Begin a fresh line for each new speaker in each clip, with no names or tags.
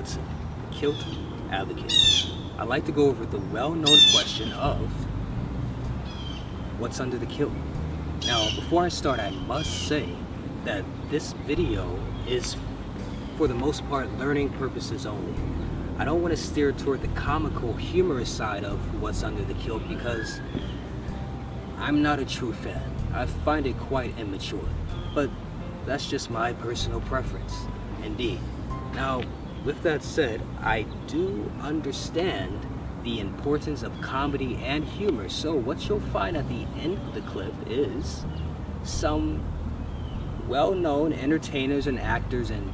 Hudson, Kilt advocate. I'd like to go over the well-known question of what's under the kilt. Now, before I start, I must say that this video is, for the most part, learning purposes only. I don't want to steer toward the comical, humorous side of what's under the kilt because I'm not a true fan. I find it quite immature, but that's just my personal preference, indeed. Now, with that said, I do understand the importance of comedy and humor, so what you'll find at the end of the clip is some well-known entertainers and actors and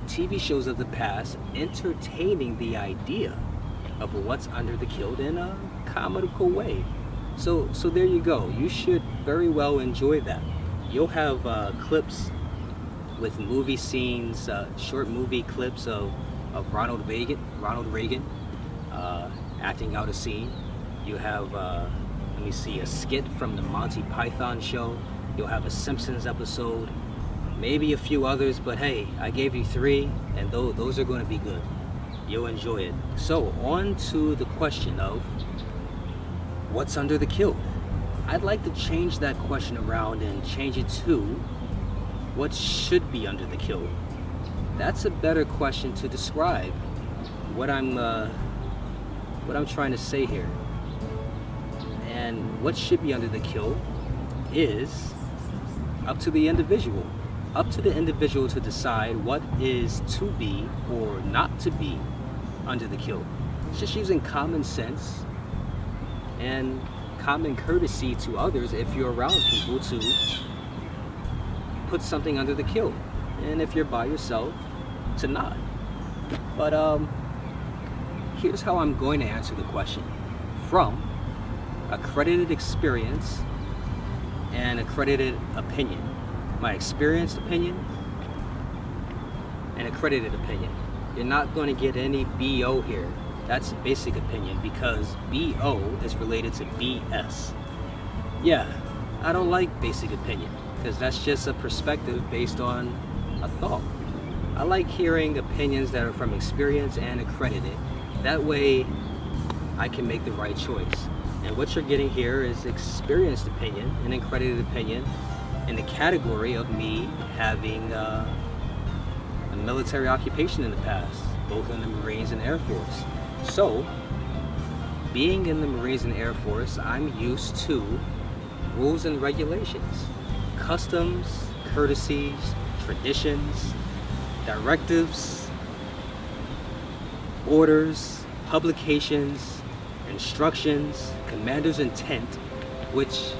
TV shows of the past entertaining the idea of what's under the kilt in a comical way. So there you go. You should very well enjoy that. You'll have clips with movie scenes, short movie clips of Ronald Reagan acting out a scene. You have, let me see, a skit from the Monty Python show. You'll have a Simpsons episode, maybe a few others, but hey, I gave you 3, and those are going to be good. You'll enjoy it. So, on to the question of what's under the kilt. I'd like to change that question around and change it to what should be under the kilt. That's a better question to describe what I'm trying to say here. And what should be under the kilt is up to the individual. Up to the individual to decide what is to be or not to be under the kilt. It's just using common sense and common courtesy to others if you're around people to put something under the kilt. And if you're by yourself, to not. But here's how I'm going to answer the question from accredited experience and accredited opinion. My experienced opinion and accredited opinion. You're not going to get any BO here. That's basic opinion because BO is related to BS. Yeah, I don't like basic opinion because that's just a perspective based on a thought. I like hearing opinions that are from experience and accredited. That way I can make the right choice. And what you're getting here is experienced opinion and accredited opinion in the category of me having a military occupation in the past, both in the Marines and Air Force. So, being in the Marines and Air Force, I'm used to rules and regulations, customs, courtesies, traditions, directives, orders, publications, instructions, commander's intent, which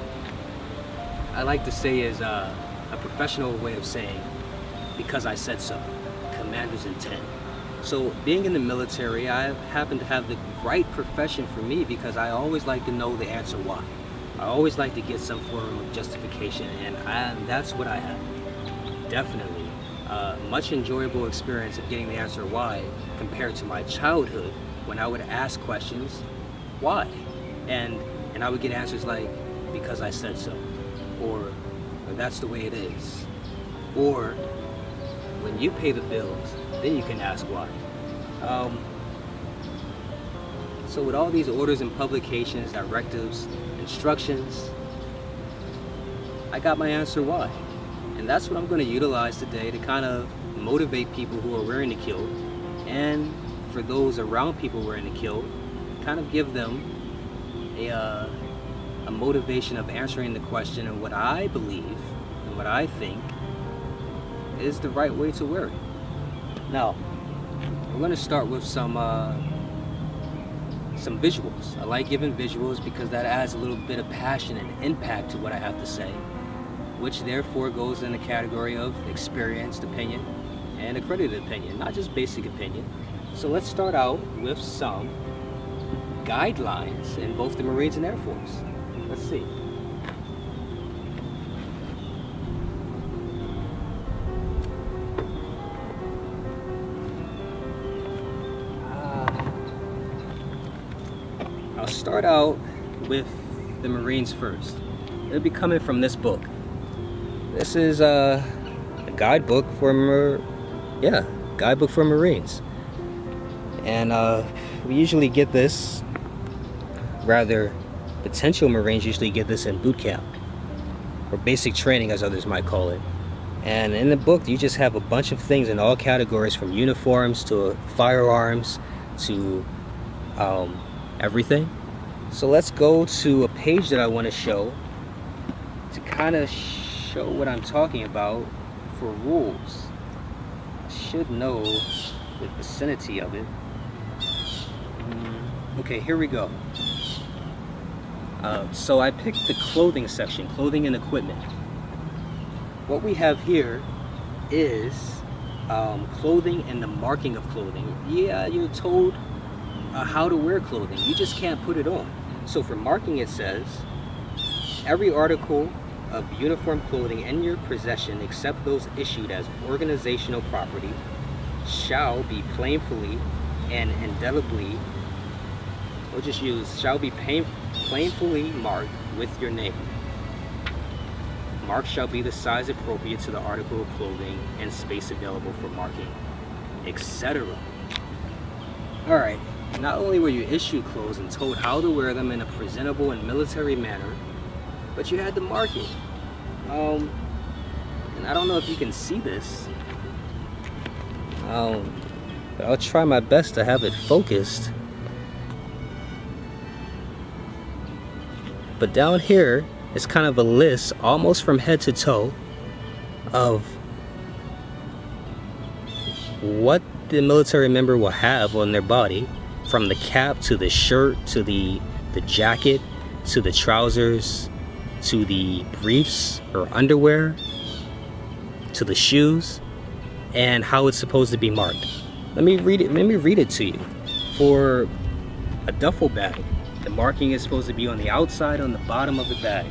I like to say is a professional way of saying, because I said so, commander's intent. So being in the military, I happen to have the right profession for me because I always like to know the answer why. I always like to get some form of justification, and that's what I have. Definitely. Much enjoyable experience of getting the answer why compared to my childhood when I would ask questions, why? And I would get answers like, because I said so, or that's the way it is, or when you pay the bills, then you can ask why. So with all these orders and publications, directives, instructions, I got my answer why. And that's what I'm going to utilize today to kind of motivate people who are wearing the kilt, and for those around people wearing the kilt, kind of give them a motivation of answering the question of what I believe and what I think is the right way to wear it. Now, I'm going to start with some visuals. I like giving visuals because that adds a little bit of passion and impact to what I have to say, which therefore goes in the category of experienced opinion and accredited opinion, not just basic opinion. So let's start out with some guidelines in both the Marines and Air Force. Let's see. I'll start out with the Marines first. It'll be coming from this book. This is a guidebook for Marines. And we usually get this, rather potential Marines usually get this in boot camp, or basic training as others might call it. And in the book you just have a bunch of things in all categories, from uniforms to firearms to everything. So let's go to a page that I want to show to kind of show what I'm talking about for rules. I should know the vicinity of it. Okay, here we go. So I picked the clothing section, clothing and equipment. What we have here is clothing and the marking of clothing. Yeah, you're told how to wear clothing. You just can't put it on. So for marking, it says, every article of uniform clothing in your possession, except those issued as organizational property, shall be plainly and indelibly, we'll just use, shall be plainly marked with your name. Mark shall be the size appropriate to the article of clothing and space available for marking, etc. Alright, not only were you issued clothes and told how to wear them in a presentable and military manner, but you had to mark it. And I don't know if you can see this, but I'll try my best to have it focused. But down here is kind of a list, almost from head to toe, of what the military member will have on their body, from the cap to the shirt to the jacket to the trousers to the briefs or underwear to the shoes, and how it's supposed to be marked. Let me read it to you. For a duffel bag, the marking is supposed to be on the outside, on the bottom of the bag.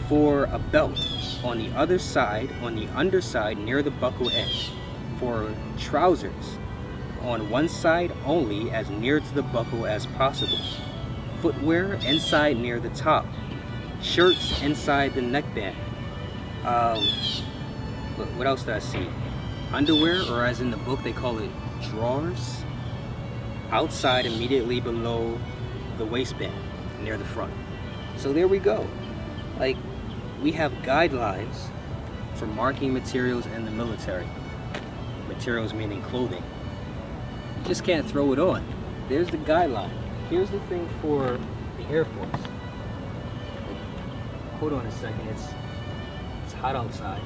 For a belt, on the other side, on the underside near the buckle edge. For trousers, on one side only, as near to the buckle as possible. Footwear, inside near the top. Shirts, inside the neckband. What else did I see? Underwear, or as in the book they call it, drawers, outside immediately below the waistband, near the front. So there we go. Like, we have guidelines for marking materials in the military. Materials meaning clothing. You just can't throw it on. There's the guideline. Here's the thing for the Air Force. Hold on a second, it's hot outside.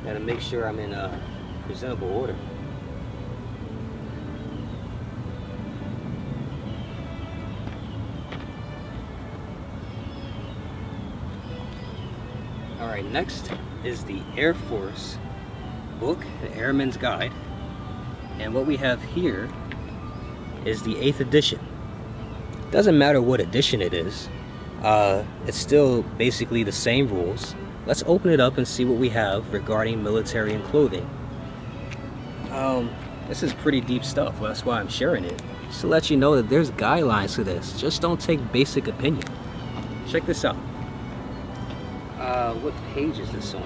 Gotta make sure I'm in a presentable order. Alright, next is the Air Force book, the Airman's Guide. And what we have here is the 8th edition. Doesn't matter what edition it is, it's still basically the same rules. Let's open it up and see what we have regarding military and clothing. This is pretty deep stuff, well, that's why I'm sharing it. Just to let you know that there's guidelines to this. Just don't take basic opinion. Check this out. What page is this on?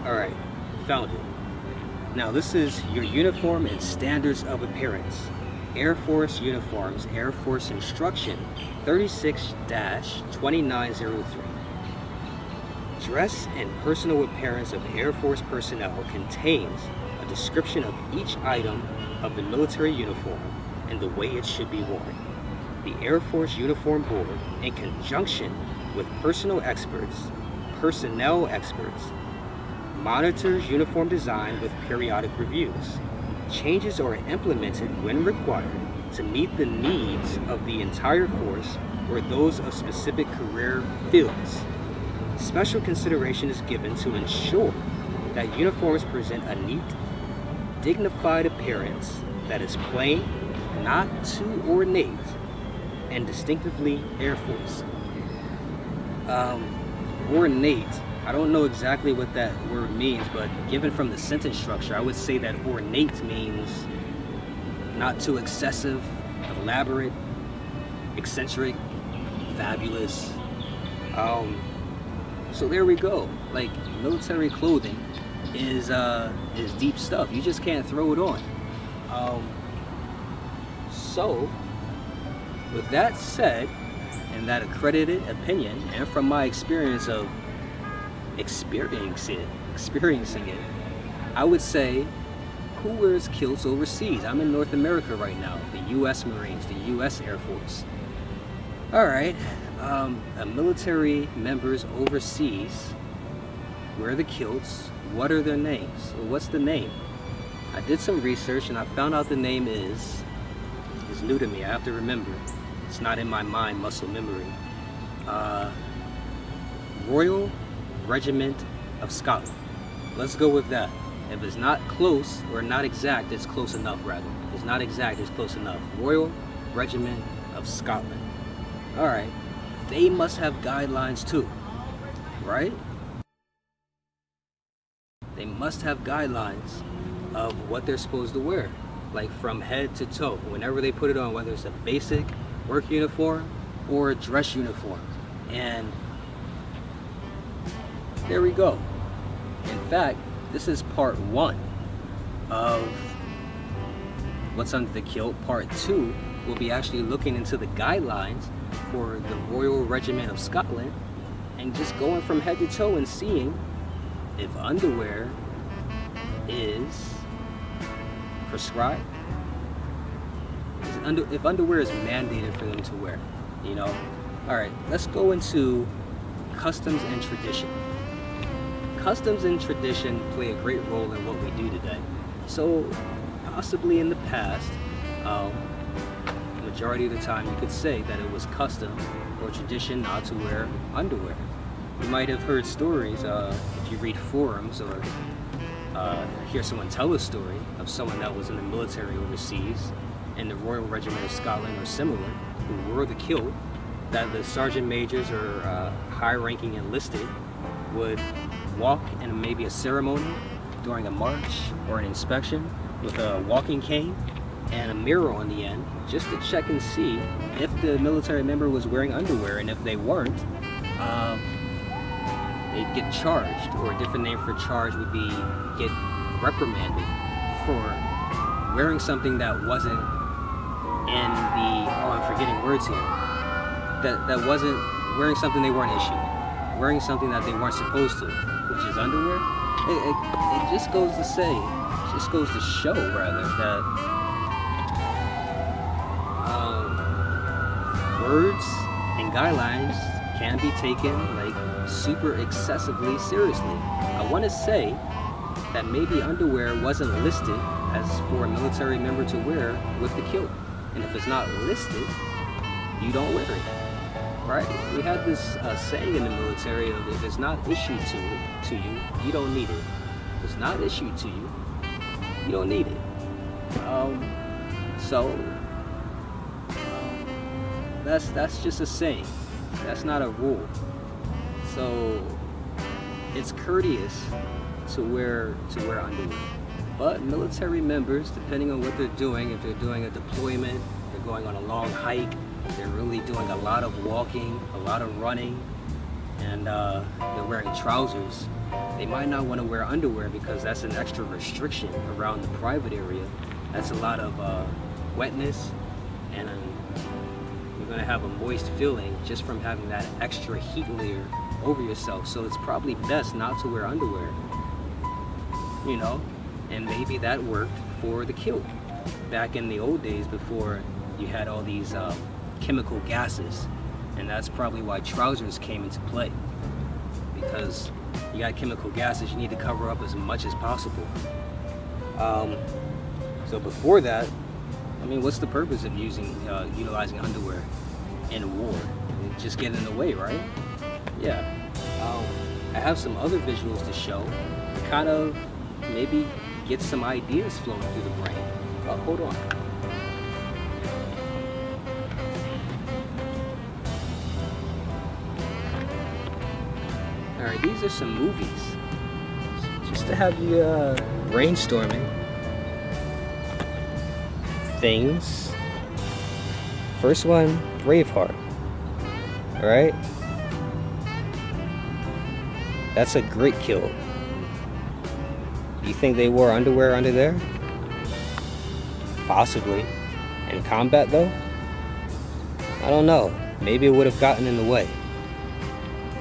Alright, found it. Now this is your uniform and standards of appearance. Air Force Uniforms, Air Force Instruction 36-2903. Dress and personal appearance of Air Force personnel contains a description of each item of the military uniform and the way it should be worn. The Air Force Uniform Board, in conjunction with personnel experts, monitors uniform design with periodic reviews. Changes are implemented when required to meet the needs of the entire force or those of specific career fields. Special consideration is given to ensure that uniforms present a neat, dignified appearance that is plain, not too ornate, and distinctively Air Force. Ornate, I don't know exactly what that word means, but given from the sentence structure, I would say that ornate means not too excessive, elaborate, eccentric, fabulous. So there we go. Like, military clothing is deep stuff. You just can't throw it on. So, with that said, and that accredited opinion, and from my experience of experiencing it, I would say, who wears kilts overseas? I'm in North America right now, the U.S. Marines, the U.S. Air Force. All right, military members overseas wear the kilts. What are their names? Well, what's the name? I did some research and I found out the name is new to me. I have to remember. It's not in my mind, muscle memory. Royal Regiment of Scotland. Let's go with that. If it's not close, or not exact, it's close enough rather. If it's not exact, it's close enough. Royal Regiment of Scotland. Alright. They must have guidelines too, right? They must have guidelines of what they're supposed to wear. Like from head to toe. Whenever they put it on, whether it's a basic work uniform or a dress uniform. And there we go. In fact, this is part 1 of what's under the kilt. Part 2 will be actually looking into the guidelines for the Royal Regiment of Scotland and just going from head to toe and seeing if underwear is prescribed, if underwear is mandated for them to wear, you know. All right, let's go into customs and tradition. Customs and tradition play a great role in what we do today. So possibly in the past, majority of the time you could say that it was custom or tradition not to wear underwear. You might have heard stories, if you read forums or hear someone tell a story of someone that was in the military overseas in the Royal Regiment of Scotland or similar, who wore the kilt, that the sergeant majors or high-ranking enlisted would walk in maybe a ceremony during a march or an inspection with a walking cane and a mirror on the end just to check and see if the military member was wearing underwear, and if they weren't, they'd get charged, or a different name for charge would be get reprimanded for wearing something that wasn't in the, I'm forgetting words here, that wasn't wearing something they weren't issued, wearing something that they weren't supposed to, which is underwear. It just goes to say, just goes to show rather, that words and guidelines can be taken like super excessively seriously. I want to say that maybe underwear wasn't listed as for a military member to wear with the kilt, and if it's not listed, you don't wear it, right? We had this saying in the military of, if it's not issued to you, you don't need it. If it's not issued to you, you don't need it. That's just a saying. That's not a rule. So it's courteous to wear underwear. But military members, depending on what they're doing, if they're doing a deployment, they're going on a long hike, they're really doing a lot of walking, a lot of running, and they're wearing trousers, they might not want to wear underwear because that's an extra restriction around the private area. That's a lot of wetness, and you're going to have a moist feeling just from having that extra heat layer over yourself. So it's probably best not to wear underwear, you know. And maybe that worked for the kilt back in the old days before you had all these chemical gases, and that's probably why trousers came into play, because you got chemical gases, you need to cover up as much as possible. So before that, I mean, what's the purpose of utilizing underwear in war? Just get in the way, right? Yeah. I have some other visuals to show to kind of maybe get some ideas flowing through the brain. Oh, hold on. Alright, these are some movies. Just to have you brainstorming things. First one, Braveheart. Alright? That's a great kill. You think they wore underwear under there? Possibly. In combat though? I don't know. Maybe it would have gotten in the way.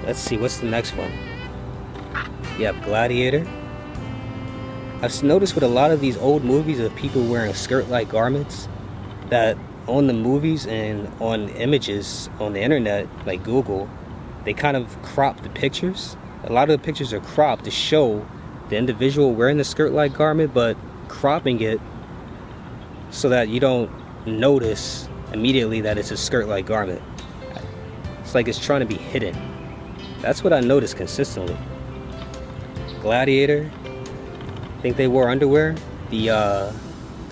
Let's see, what's the next one? Yep, Gladiator. I've noticed with a lot of these old movies of people wearing skirt-like garments, that on the movies and on images on the internet, like Google, they kind of crop the pictures. A lot of the pictures are cropped to show the individual wearing the skirt-like garment, but cropping it so that you don't notice immediately that it's a skirt-like garment. It's like it's trying to be hidden. That's what I noticed consistently. Gladiator. Think they wore underwear? The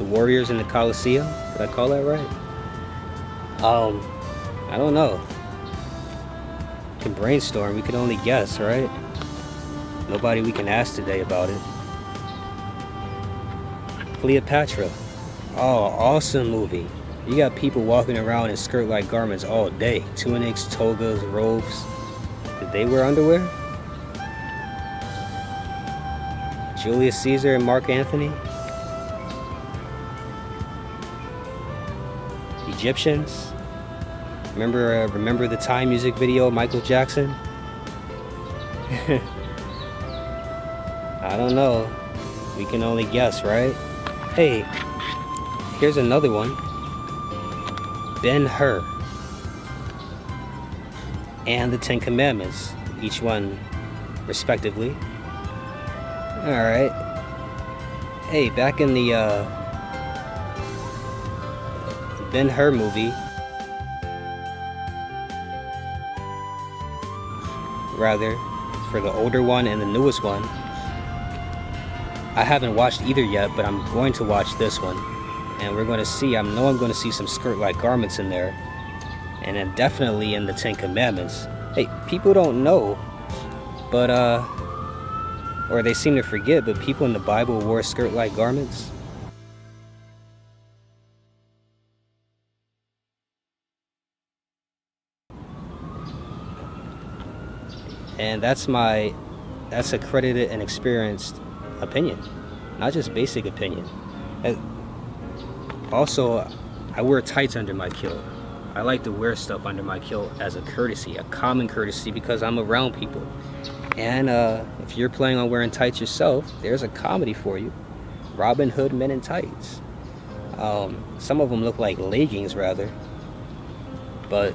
warriors in the Colosseum? Did I call that right? I don't know. We can brainstorm. We can only guess, right? Nobody we can ask today about it. Cleopatra. Oh, awesome movie. You got people walking around in skirt-like garments all day. Tunics, togas, robes. Did they wear underwear? Julius Caesar and Mark Antony? Egyptians? Remember the Time music video, Michael Jackson? I don't know. We can only guess, right? Hey, here's another one. Ben-Hur and the Ten Commandments, each one respectively. Alright. Hey, back in the Ben-Hur movie, rather, for the older one and the newest one, I haven't watched either yet, but I'm going to watch this one. And we're going to see, I know I'm going to see some skirt-like garments in there. And then definitely in the Ten Commandments. Hey, people don't know, but, or they seem to forget, but people in the Bible wore skirt-like garments. And that's accredited and experienced opinion, not just basic opinion. Also, I wear tights under my kilt. I like to wear stuff under my kilt as a courtesy, a common courtesy, because I'm around people. And if you're planning on wearing tights yourself, there's a comedy for you. Robin Hood Men in Tights. Some of them look like leggings rather. But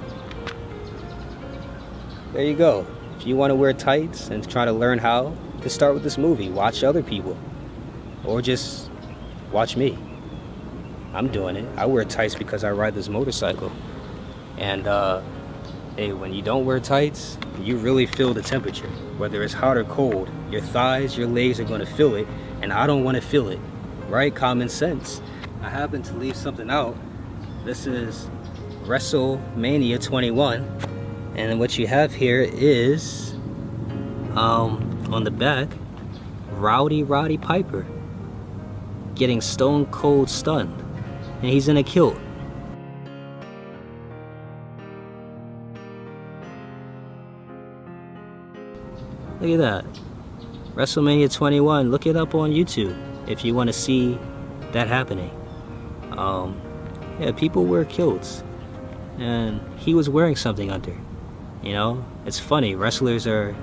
there you go. If you want to wear tights and try to learn how, you can start with this movie. Watch other people. Or just watch me. I'm doing it. I wear tights because I ride this motorcycle. And hey, when you don't wear tights, you really feel the temperature. Whether it's hot or cold, your thighs, your legs are going to feel it. And I don't want to feel it. Right? Common sense. I happen to leave something out. This is WrestleMania 21. And what you have here is, on the back, Roddy Piper getting stone cold stunned. And he's in a kilt. Look at that. WrestleMania 21. Look it up on YouTube if you want to see that happening. Yeah, people wear kilts. And he was wearing something under. You know, it's funny. Wrestlers are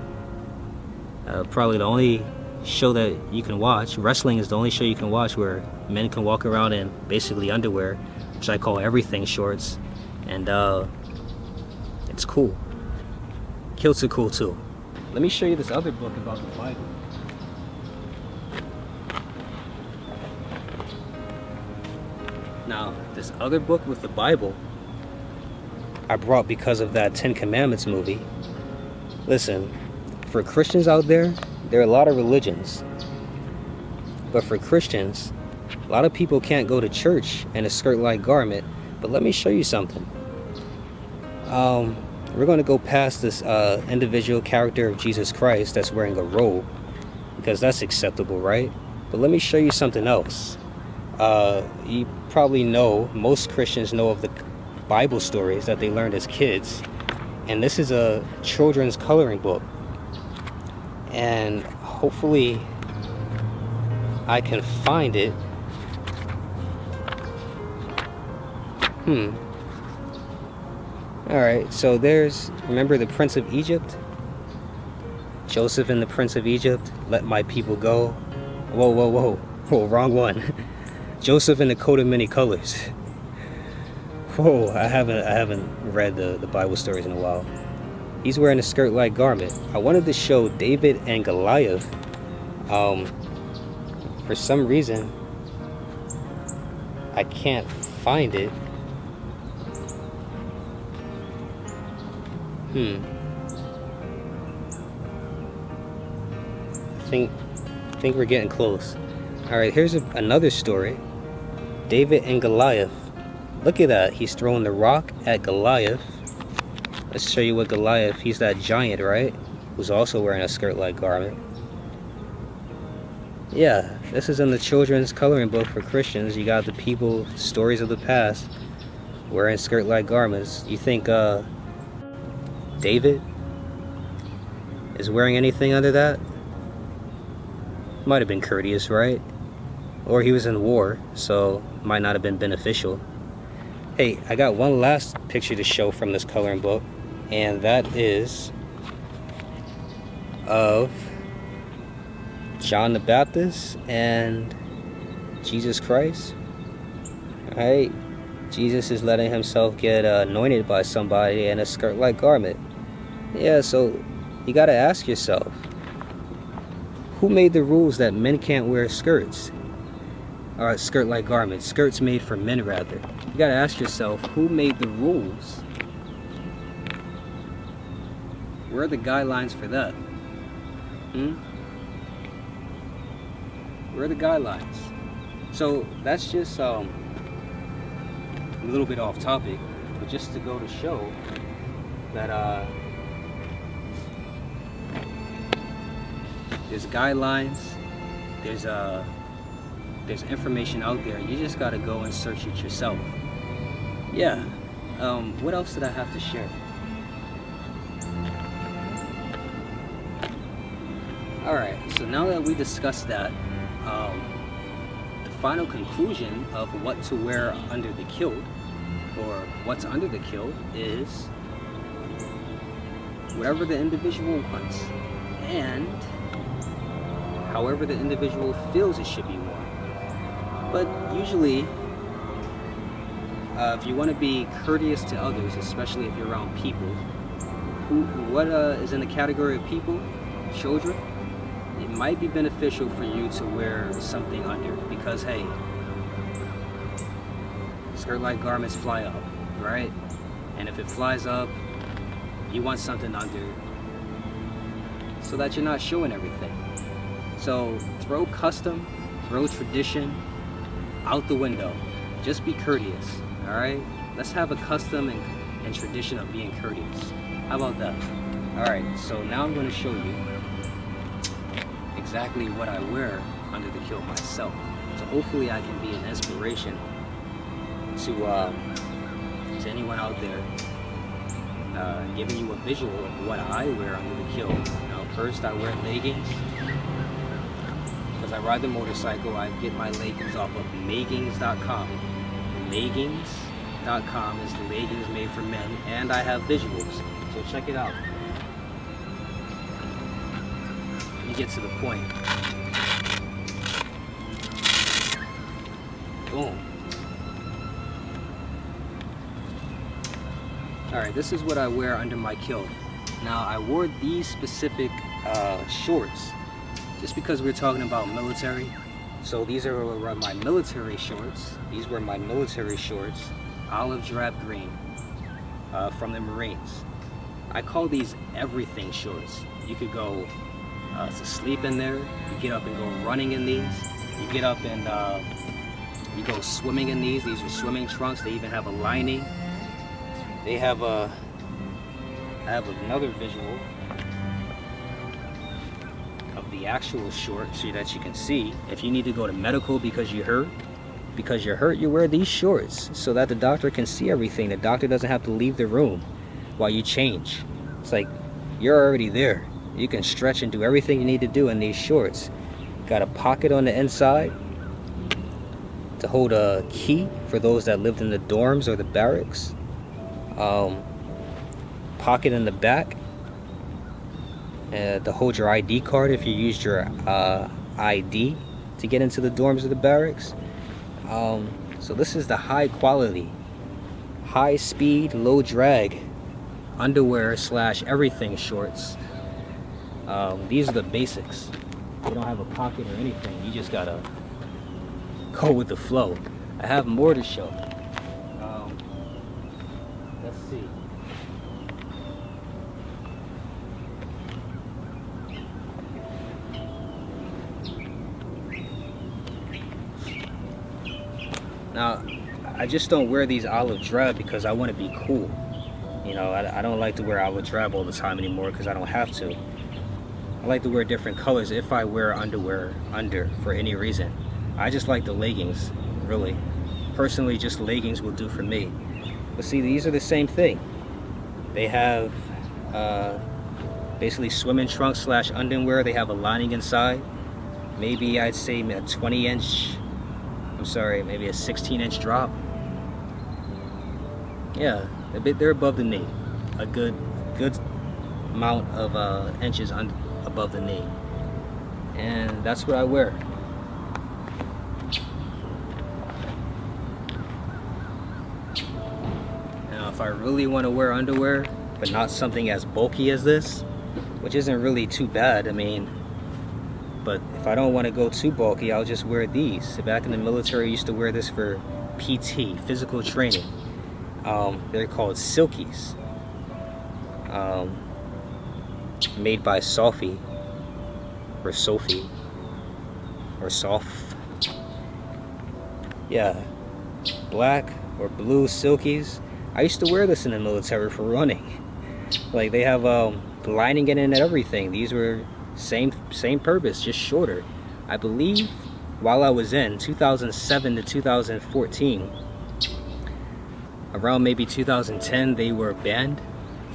probably the only show that you can watch. Wrestling is the only show you can watch where men can walk around in basically underwear, which I call everything shorts. And it's cool. Kilts are cool too. Let me show you this other book about the Bible. Now, this other book with the Bible I brought because of that Ten Commandments movie. Listen, for Christians out there are a lot of religions. But for Christians, a lot of people can't go to church in a skirt-like garment. But let me show you something. We're going to go past this individual character of Jesus Christ that's wearing a robe, because that's acceptable, right? But let me show you something else. You probably know, most Christians know of the Bible stories that they learned as kids, and this is a children's coloring book, and hopefully I can find it. Alright, so there's, remember the Prince of Egypt? Joseph and the Prince of Egypt, let my people go. Whoa, whoa, whoa. Whoa, wrong one. Joseph in the coat of many colors. Whoa, I haven't read the Bible stories in a while. He's wearing a skirt-like garment. I wanted to show David and Goliath. For some reason, I can't find it. I think we're getting close. Alright, here's another story. David and Goliath. Look at that. He's throwing the rock at Goliath. Let's show you what Goliath, he's that giant, right? Who's also wearing a skirt-like garment. Yeah, this is in the children's coloring book for Christians. You got the people, stories of the past, wearing skirt-like garments. You think David is wearing anything under that? Might have been courteous, right? Or he was in war, so might not have been beneficial. Hey, I got one last picture to show from this coloring book, and that is of John the Baptist and Jesus Christ. Alright, Jesus is letting himself get anointed by somebody in a skirt-like garment. Yeah, so you gotta ask yourself, who made the rules that men can't wear skirts? Or skirt-like garments, skirts made for men rather. You gotta ask yourself, who made the rules? Where are the guidelines for that? Where are the guidelines? So that's just a little bit off topic, but just to go to show that there's guidelines, there's information out there. You just gotta go and search it yourself. Yeah. What else did I have to share? Alright, so now that we discussed that, the final conclusion of what to wear under the kilt, or what's under the kilt, is whatever the individual wants, and however the individual feels it should be worn. But usually, if you want to be courteous to others, especially if you're around people, what is in the category of people? Children? It might be beneficial for you to wear something under, because hey, skirt-like garments fly up, right? And if it flies up, you want something under so that you're not showing everything. So throw custom, throw tradition out the window. Just be courteous, all right? Let's have a custom and tradition of being courteous. How about that? All right, so now I'm going to show you exactly what I wear under the kilt myself. So hopefully I can be an inspiration to anyone out there, giving you a visual of what I wear under the kilt. Now, first I wear leggings. Because I ride the motorcycle, I get my leggings off of leggings.com. Leggings.com is the leggings made for men, and I have visuals, so check it out. Let me get to the point. Boom. Alright, this is what I wear under my kilt. Now, I wore these specific shorts just because we're talking about military. So these are my military shorts. These were my military shorts, olive drab green, from the Marines. I call these everything shorts. You could go to sleep in there, you get up and go running in these, you get up and you go swimming in these. These are swimming trunks. They even have a lining. They have I have another visual of the actual short so that you can see. If you need to go to medical because you're hurt, you wear these shorts so that the doctor can see everything. The doctor doesn't have to leave the room while you change. It's like you're already there. You can stretch and do everything you need to do in these shorts. Got a pocket on the inside to hold a key for those that lived in the dorms or the barracks. Pocket in the back to hold your ID card if you used your ID to get into the dorms or the barracks. So this is the high quality, high speed, low drag underwear / everything shorts. These are the basics. They don't have a pocket or anything. You just gotta go with the flow. I have more to show. Let's see. Now, I just don't wear these olive drab because I want to be cool. You know, I don't like to wear olive drab all the time anymore because I don't have to. I like to wear different colors if I wear underwear under for any reason. I just like the leggings, really. Personally, just leggings will do for me. But see, these are the same thing. They have basically swimming trunks / underwear. They have a lining inside. Maybe I'd say a 20-inch, maybe a 16-inch drop. Yeah, they're above the knee. A good amount of inches above the knee. And that's what I wear. Now, if I really want to wear underwear, but not something as bulky as this, which isn't really too bad, I mean, but if I don't want to go too bulky, I'll just wear these. Back in the military, I used to wear this for PT, physical training. They're called Silkies. Made by Sophie, or Sophie, or Soph. Yeah, black or blue Silkies. I used to wear this in the military for running. Like, they have lining in it and everything. These were same purpose, just shorter. I believe while I was in 2007 to 2014, around maybe 2010, they were banned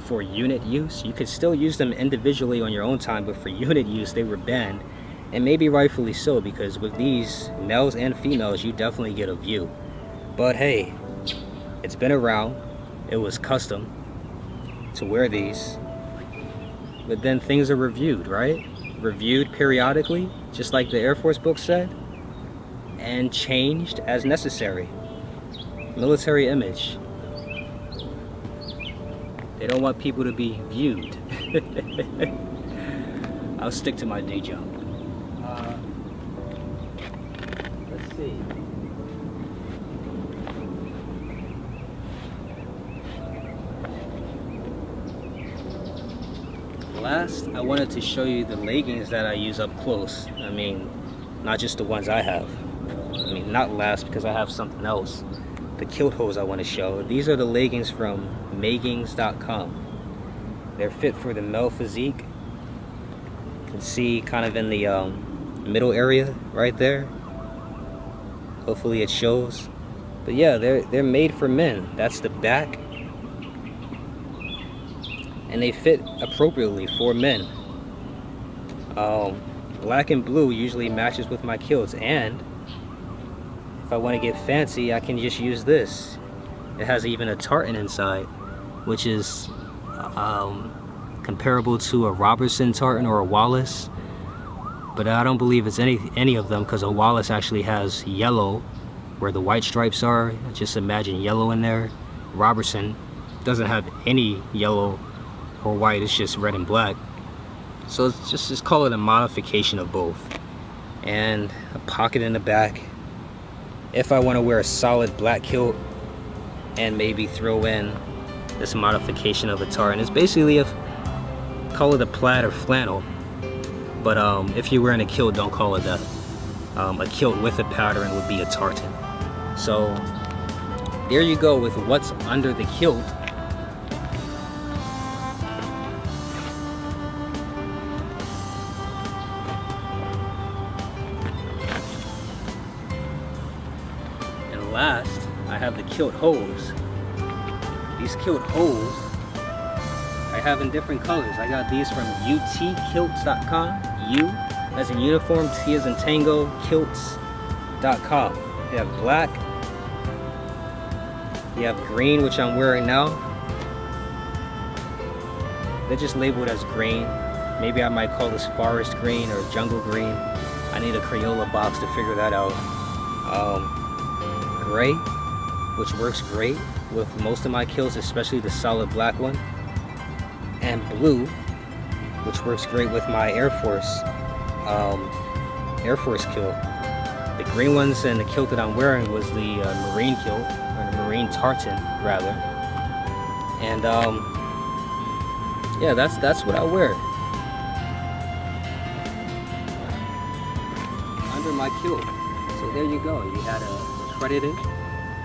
for unit use. You could still use them individually on your own time, but for unit use they were banned, and maybe rightfully so, because with these, males and females, you definitely get a view. But hey, it's been around. It was custom to wear these, but then things are reviewed, right? Reviewed periodically, just like the Air Force book said, and changed as necessary. Military image. They don't want people to be viewed. I'll stick to my day job. Let's see. Last, I wanted to show you the leggings that I use up close. I mean, not just the ones I have. I mean, not last because I have something else. The kilt hose I want to show. These are the leggings from Maggings.com. They're fit for the male physique. You can see kind of in the middle area right there. Hopefully it shows. But yeah, they're made for men. That's the back. And they fit appropriately for men. Black and blue usually matches with my kilts, and if I want to get fancy, I can just use this. It has even a tartan inside, which is comparable to a Robertson tartan or a Wallace, but I don't believe it's any of them, because a Wallace actually has yellow where the white stripes are. Just imagine yellow in there. Robertson doesn't have any yellow or white, it's just red and black. So it's just call it a modification of both. And a pocket in the back if I want to wear a solid black kilt and maybe throw in this modification of a tartan. It's basically call it a plaid or flannel, but if you're wearing a kilt, don't call it that. A kilt with a pattern would be a tartan. So there you go with what's under the kilt. And last, I have the kilt hose. These kilt hose I have in different colors. I got these from utkilts.com, as in uniform, T as in tango, kilts.com. You have black, you have green, which I'm wearing now. They just label it as green. Maybe I might call this forest green or jungle green. I need a Crayola box to figure that out. Gray, which works great with most of my kilts, especially the solid black one. And blue, which works great with my Air Force kilt. The green ones and the kilt that I'm wearing was the Marine kilt, or the Marine tartan, rather. And yeah, that's what I wear. Under my kilt. So there you go. You had a accredited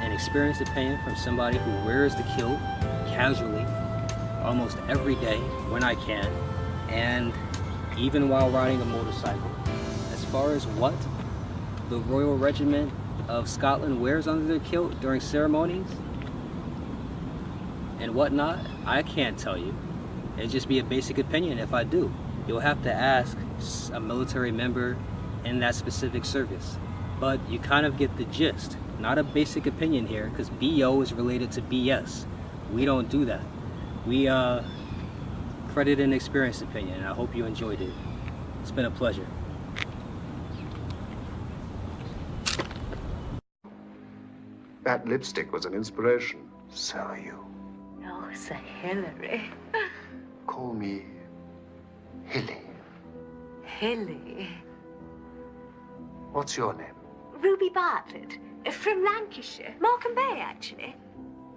and experienced opinion from somebody who wears the kilt casually almost every day when I can, and even while riding a motorcycle. As far as what the Royal Regiment of Scotland wears under their kilt during ceremonies and whatnot, I can't tell you. It'd just be a basic opinion if I do. You'll have to ask a military member in that specific service. But you kind of get the gist. Not a basic opinion here, because BO is related to BS. We don't do that. We credit an experienced opinion, and I hope you enjoyed it. It's been a pleasure.
That lipstick was an inspiration. So are you.
Oh, Sir Hilary.
Call me Hilly.
Hilly.
What's your name?
Ruby Bartlett. From Lancashire. Morecambe Bay, actually.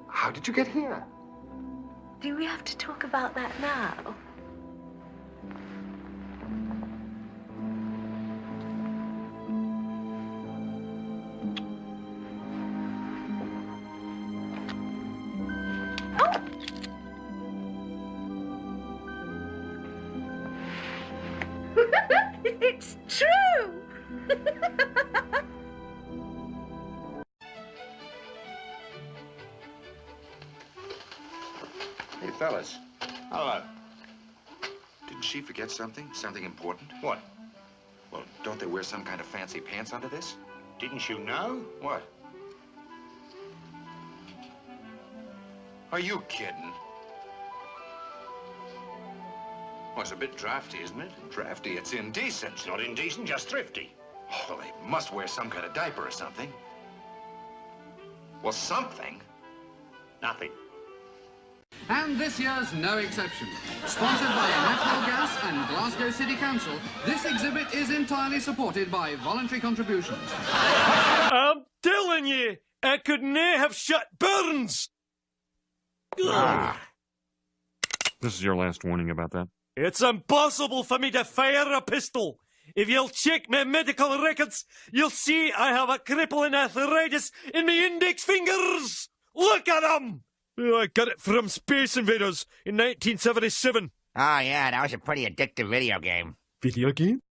How did you get here?
Do we have to talk about that now? It's true!
Hey, fellas. Hello. Didn't she forget something? Something important?
What?
Well, don't they wear some kind of fancy pants under this?
Didn't you know?
What?
Are you kidding?
Well, it's a bit drafty, isn't it? Drafty? It's indecent.
It's not indecent, just thrifty.
Well, they must wear some kind of diaper or something. Well, something.
Nothing.
And this year's no exception. Sponsored by Natural Gas and Glasgow City Council, this exhibit is entirely supported by voluntary contributions.
I'm telling you, I could never have shut Burns!
This is your last warning about that.
It's impossible for me to fire a pistol. If you'll check my medical records, you'll see I have a crippling arthritis in my index fingers. Look at them! Oh, I got it from Space Invaders in 1977.
Oh, yeah, that was a pretty addictive video game.
Video game?